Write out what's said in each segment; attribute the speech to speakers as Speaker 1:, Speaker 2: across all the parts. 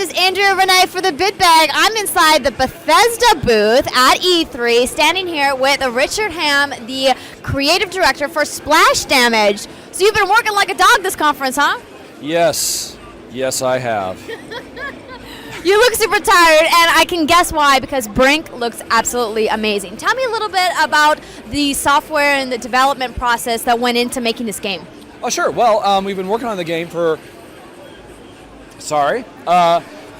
Speaker 1: is Andrea Renee for the Bid Bag. I'm inside the Bethesda booth at E3, standing here with Richard Ham, the creative director for Splash Damage. So you've been working like a dog this conference, huh?
Speaker 2: Yes. Yes, I have.
Speaker 1: You look super tired, and I can guess why, because Brink looks absolutely amazing. Tell me a little bit about the software and the development process that went into making this game.
Speaker 2: Oh, sure. Well, we've been working on the game for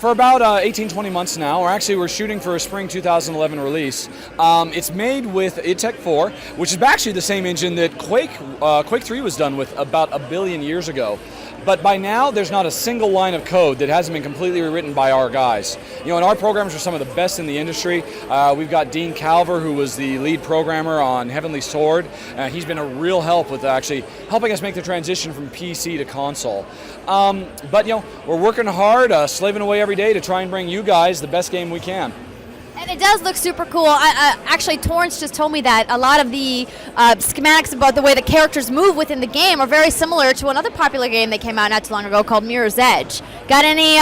Speaker 2: about 18, 20 months now. We're shooting for a spring 2011 release. It's made with id 4, which is actually the same engine that Quake 3 was done with about a billion years ago. But by now, there's not a single line of code that hasn't been completely rewritten by our guys. You know, and our programmers are some of the best in the industry. We've got Dean Calver, who was the lead programmer on Heavenly Sword. He's been a real help with actually helping us make the transition from PC to console. But, you know, we're working hard, slaving away every day to try and bring you guys the best game we can.
Speaker 1: And it does look super cool. Actually, Torrance just told me that a lot of the schematics about the way the characters move within the game are very similar to another popular game that came out not too long ago called Mirror's Edge. Got any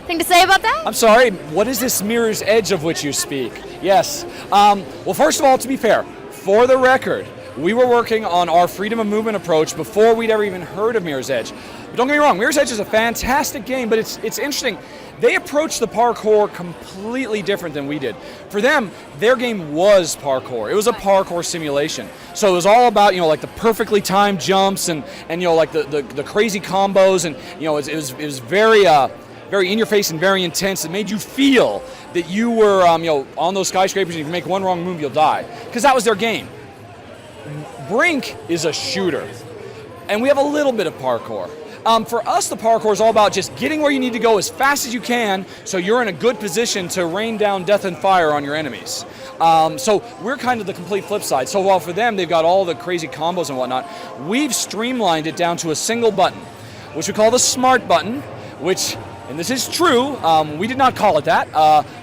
Speaker 1: thing to say about that?
Speaker 2: I'm sorry, what is this Mirror's Edge of which you speak? Yes. Well, first of all, to be fair, for the record, we were working on our freedom of movement approach before we'd ever even heard of Mirror's Edge. But don't get me wrong, Mirror's Edge is a fantastic game, but it's interesting. They approached the parkour completely different than we did. For them, their game was parkour. It was a parkour simulation. So it was all about, you know, like the perfectly timed jumps and you know, like the crazy combos, and you know, it was very very in your face and very intense. It made you feel that you were you know, on those skyscrapers, and if you make one wrong move, you'll die. Because that was their game. Brink is a shooter, and we have a little bit of parkour. For us, the parkour is all about just getting where you need to go as fast as you can, so you're in a good position to rain down death and fire on your enemies. So we're kind of the complete flip side. So while for them, they've got all the crazy combos and whatnot, we've streamlined it down to a single button, which we call the smart button, which, and this is true, we did not call it that.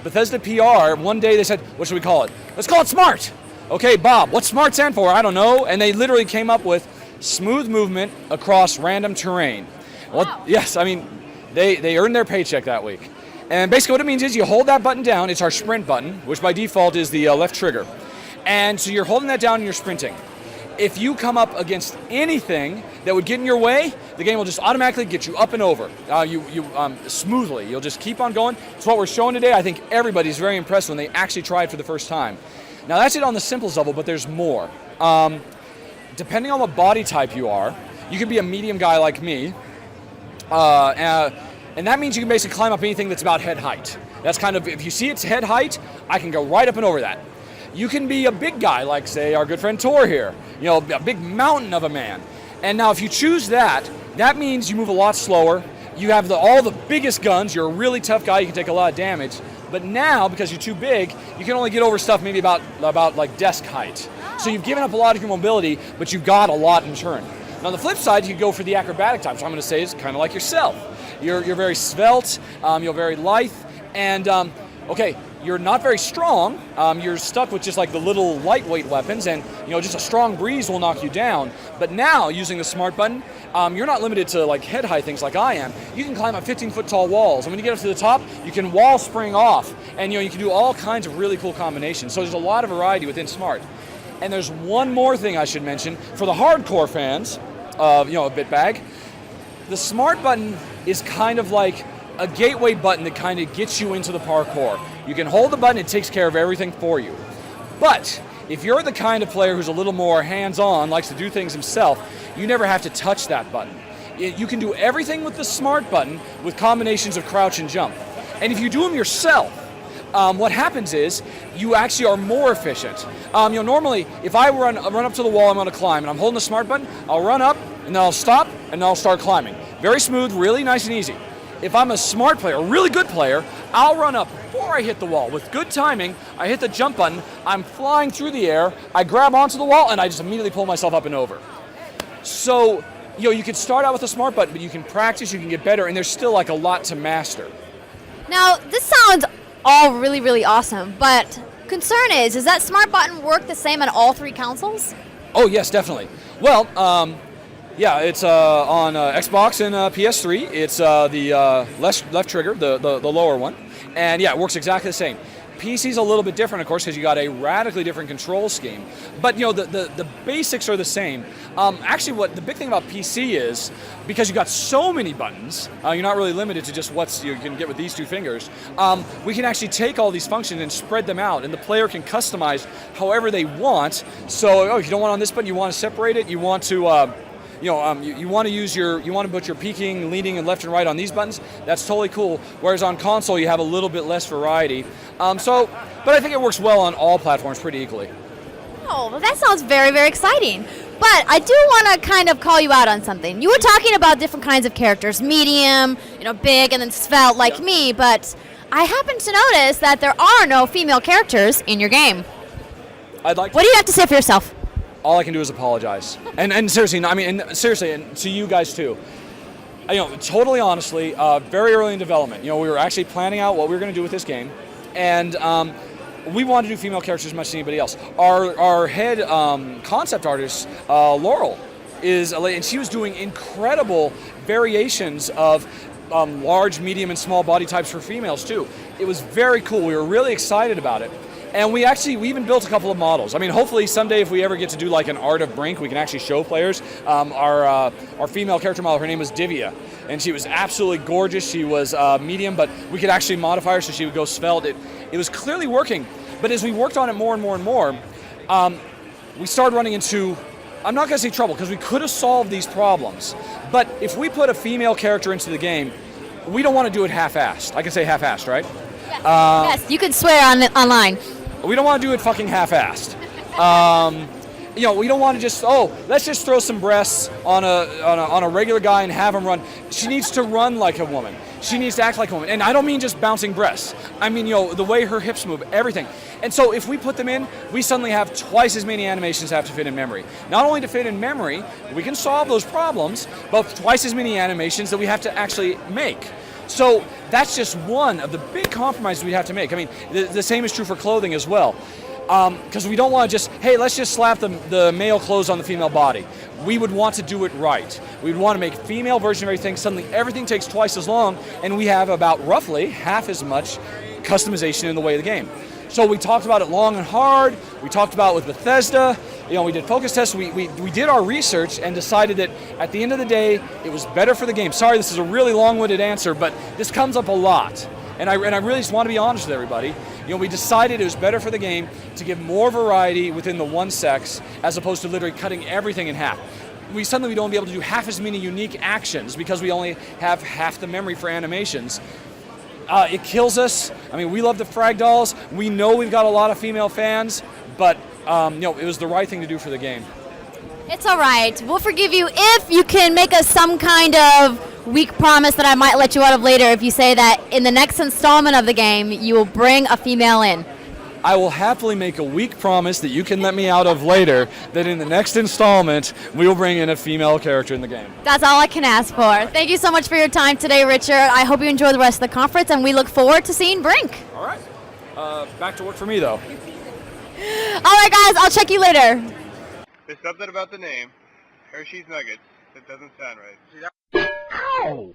Speaker 2: Bethesda PR, one day they said, what should we call it? Let's call it smart. Okay, Bob, what's SMART stand for? I don't know. And they literally came up with smooth movement across random terrain. Well,
Speaker 1: wow.
Speaker 2: Yes, I mean, they earned their paycheck that week. And basically what it means is you hold that button down. It's our sprint button, which by default is the left trigger. And so you're holding that down and you're sprinting. If you come up against anything that would get in your way, the game will just automatically get you up and over. Smoothly. You'll just keep on going. It's what we're showing today. I think everybody's very impressed when they actually try it for the first time. Now that's it on the simplest level, but there's more. Depending on what body type you are, you could be a medium guy like me, and that means you can basically climb up anything that's about head height. That's kind of, if you see it's head height, I can go right up and over that. You can be a big guy, like say our good friend Tor here, you know, a big mountain of a man. And now if you choose that, that means you move a lot slower. You have all the biggest guns. You're a really tough guy. You can take a lot of damage. But now, because you're too big, you can only get over stuff maybe about like desk height. So you've given up a lot of your mobility, but you've got a lot in turn. Now on the flip side, you go for the acrobatic type, which I'm going to say is kind of like yourself. You're very svelte, you're very lithe, and okay, you're not very strong. You're stuck with just like the little lightweight weapons, and you know, just a strong breeze will knock you down. But now, using the smart button, you're not limited to like head high things like I am. You can climb up 15-foot tall walls, and when you get up to the top, you can wall spring off, and you know, you can do all kinds of really cool combinations. So there's a lot of variety within smart. And there's one more thing I should mention for the hardcore fans of, you know, a bit bag. The smart button is kind of like a gateway button that kind of gets you into the parkour. You can hold the button, it takes care of everything for you. But if you're the kind of player who's a little more hands-on, likes to do things himself, you never have to touch that button. You can do everything with the smart button with combinations of crouch and jump. And if you do them yourself, what happens is you actually are more efficient. You know, normally, if I run up to the wall, I'm going to climb, and I'm holding the smart button, I'll run up, and then I'll stop, and then I'll start climbing. Very smooth, really nice and easy. If I'm a smart player, a really good player, I'll run up before I hit the wall. With good timing, I hit the jump button, I'm flying through the air, I grab onto the wall, and I just immediately pull myself up and over. So, you know, you can start out with a smart button, but you can practice, you can get better, and there's still like a lot to master.
Speaker 1: Now, this sounds all really, really awesome, but concern is that smart button work the same on all three consoles?
Speaker 2: Oh yes, definitely. Well, Yeah, it's on Xbox and PS3. It's the left trigger, the lower one, and yeah, it works exactly the same. PC's a little bit different, of course, because you got a radically different control scheme. But the basics are the same. Actually, what the big thing about PC is, because you got so many buttons, you're not really limited to just what you can get with these two fingers. We can actually take all these functions and spread them out, and the player can customize however they want. So, if you don't want on this button, you want to separate it. You want to. You want to put your peeking, leaning, and left and right on these buttons. That's totally cool. Whereas on console, you have a little bit less variety. But I think it works well on all platforms pretty equally.
Speaker 1: Oh, well, that sounds very, very exciting. But I do want to kind of call you out on something. You were talking about different kinds of characters, medium, big, and then svelte like me. But I happen to notice that there are no female characters in your game.
Speaker 2: I'd like.
Speaker 1: What do you have to say for yourself?
Speaker 2: All I can do is apologize. And seriously, and to you guys too. Totally honestly, very early in development, we were actually planning out what we were going to do with this game, and we wanted to do female characters as much as anybody else. Our head concept artist, Laurel, is a lady, and she was doing incredible variations of large, medium, and small body types for females too. It was very cool. We were really excited about it. And we even built a couple of models. Hopefully someday if we ever get to do like an art of Brink, we can actually show players. Our female character model, her name was Divya, and she was absolutely gorgeous. She was medium, but we could actually modify her so she would go svelte. It was clearly working, but as we worked on it more and more and more, we started running into, I'm not going to say trouble, because we could have solved these problems, but if we put a female character into the game, we don't want to do it half-assed. I can say half-assed, right?
Speaker 1: Yes, you can swear online.
Speaker 2: We don't want to do it fucking half-assed. We don't want to just, let's just throw some breasts on a regular guy and have him run. She needs to run like a woman. She needs to act like a woman. And I don't mean just bouncing breasts. I mean, the way her hips move, everything. And so if we put them in, we suddenly have twice as many animations have to fit in memory. Not only to fit in memory, we can solve those problems, but twice as many animations that we have to actually make. So that's just one of the big compromises we have to make. The same is true for clothing as well. Because we don't want to just, hey, let's just slap the male clothes on the female body. We would want to do it right. We'd want to make a female version of everything. Suddenly everything takes twice as long, and we have about roughly half as much customization in the way of the game. So we talked about it long and hard. We talked about it with Bethesda. We did focus tests. We did our research and decided that at the end of the day, it was better for the game. Sorry, this is a really long-winded answer, but this comes up a lot. And I really just want to be honest with everybody. We decided it was better for the game to give more variety within the one sex as opposed to literally cutting everything in half. We don't be able to do half as many unique actions because we only have half the memory for animations. It kills us. We love the frag dolls. We know we've got a lot of female fans, but it was the right thing to do for the game.
Speaker 1: It's all right. We'll forgive you if you can make us some kind of weak promise that I might let you out of later if you say that in the next installment of the game, you will bring a female in.
Speaker 2: I will happily make a weak promise that you can let me out of later that in the next installment, we will bring in a female character in the game.
Speaker 1: That's all I can ask for. Thank you so much for your time today, Richard. I hope you enjoy the rest of the conference, and we look forward to seeing Brink.
Speaker 2: All right. Back to work for me, though.
Speaker 1: All right, guys. I'll check you later.
Speaker 3: There's something about the name, Hershey's Nuggets, that doesn't sound right. Ow!